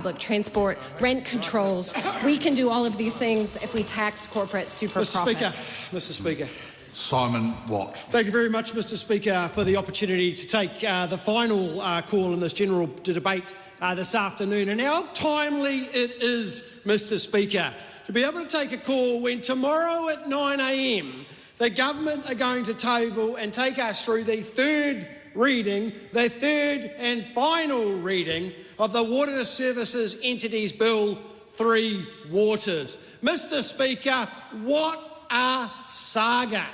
public transport, rent controls. We can do all of these things if we tax corporate super profits. Mr. Speaker. Simon Watt. Thank you very much, Mr. Speaker, for the opportunity to take the final call in this general debate this afternoon. And how timely it is, Mr. Speaker, to be able to take a call when tomorrow at 9 a.m. the government are going to table and take us through the third and final reading of the Water Services Entities Bill 3 Waters. Mr. Speaker, what a saga.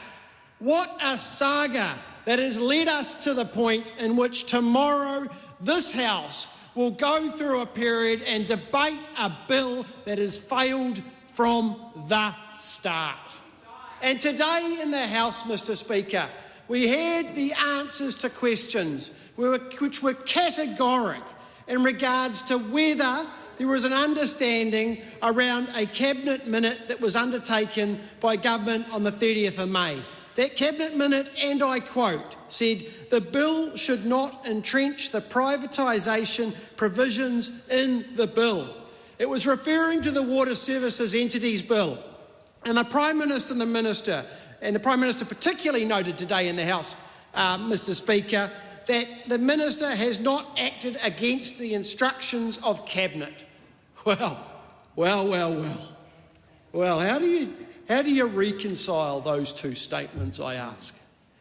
What a saga that has led us to the point in which tomorrow this House will go through a period and debate a bill that has failed from the start. And today in the House, Mr. Speaker, we heard the answers to questions which were categorical in regards to whether there was an understanding around a Cabinet minute that was undertaken by government on the 30th of May. That Cabinet minute, and I quote, said, "The bill should not entrench the privatisation provisions in the bill." It was referring to the Water Services Entities Bill. And the Prime Minister and the Minister, and the Prime Minister particularly noted today in the House, Mr. Speaker, that the Minister has not acted against the instructions of Cabinet. Well, how do you reconcile those two statements, I ask?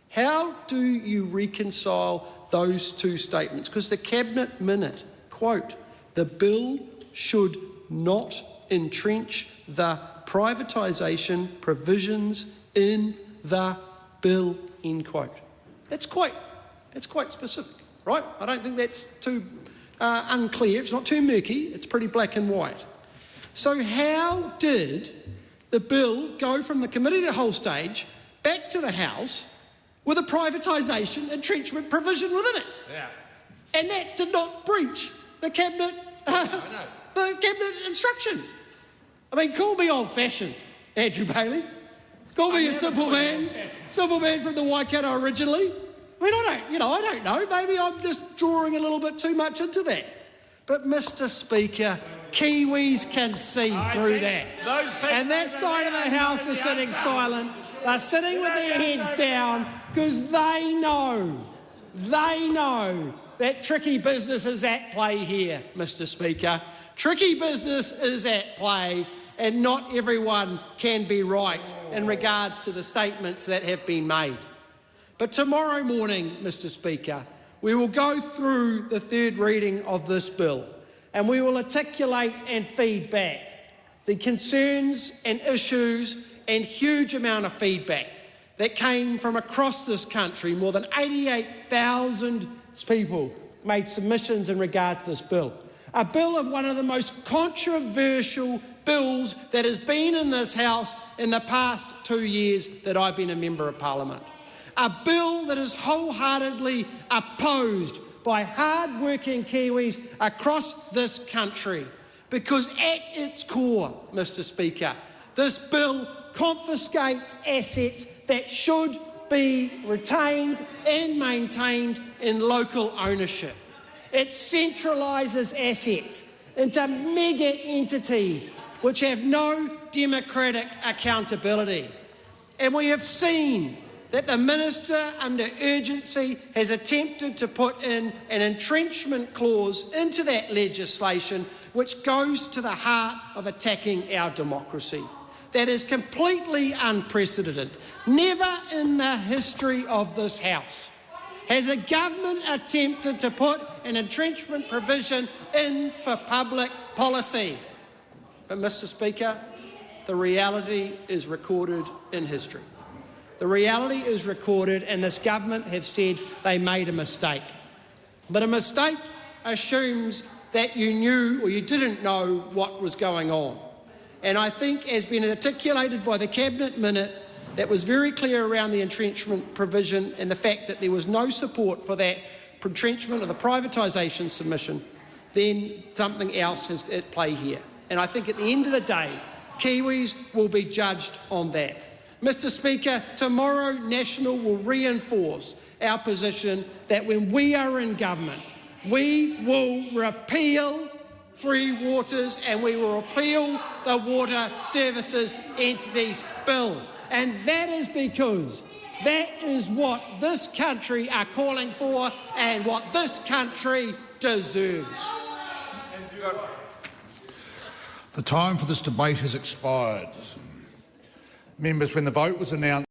How do you reconcile those two statements? Because the Cabinet minute, quote, "The bill should not entrench the privatisation provisions in the bill," end quote. That's quite specific, right? I don't think that's too unclear. It's not too murky. It's pretty black and white. So how did the bill go from the committee of the whole stage back to the House with a privatisation entrenchment provision within it? Yeah. And that did not breach the Cabinet, the Cabinet instructions. I mean, call me old-fashioned, Andrew Bailey. Call me a simple man from the Waikato originally. I mean, I don't know. Maybe I'm just drawing a little bit too much into that. But, Mr. Speaker, Kiwis can see through that. And that side of the House is sitting silent. They're sitting with their heads down because they know that tricky business is at play here, Mr. Speaker. Tricky business is at play, and not everyone can be right in regards to the statements that have been made. But tomorrow morning, Mr. Speaker, we will go through the third reading of this bill, and we will articulate and feed back the concerns and issues and huge amount of feedback that came from across this country. More than 88,000 people made submissions in regards to this bill. A bill of one of the most controversial bills that has been in this House in the past 2 years that I've been a Member of Parliament. A bill that is wholeheartedly opposed by hard-working Kiwis across this country, because at its core, Mr. Speaker, this bill confiscates assets that should be retained and maintained in local ownership. It centralises assets into mega entities which have no democratic accountability. And we have seen that the Minister, under urgency, has attempted to put in an entrenchment clause into that legislation which goes to the heart of attacking our democracy. That is completely unprecedented. Never in the history of this House has a government attempted to put an entrenchment provision in for public policy. But, Mr. Speaker, the reality is recorded in history. The reality is recorded, and this government have said they made a mistake. But a mistake assumes that you knew or you didn't know what was going on. And I think, as been articulated by the Cabinet minute, that was very clear around the entrenchment provision and the fact that there was no support for that entrenchment of the privatisation submission, then something else is at play here. And I think at the end of the day, Kiwis will be judged on that. Mr. Speaker, tomorrow National will reinforce our position that when we are in government, we will repeal free waters, and we will repeal the Water Services Entities Bill. And that is because that is what this country are calling for and what this country deserves. The time for this debate has expired. Members, when the vote was announced,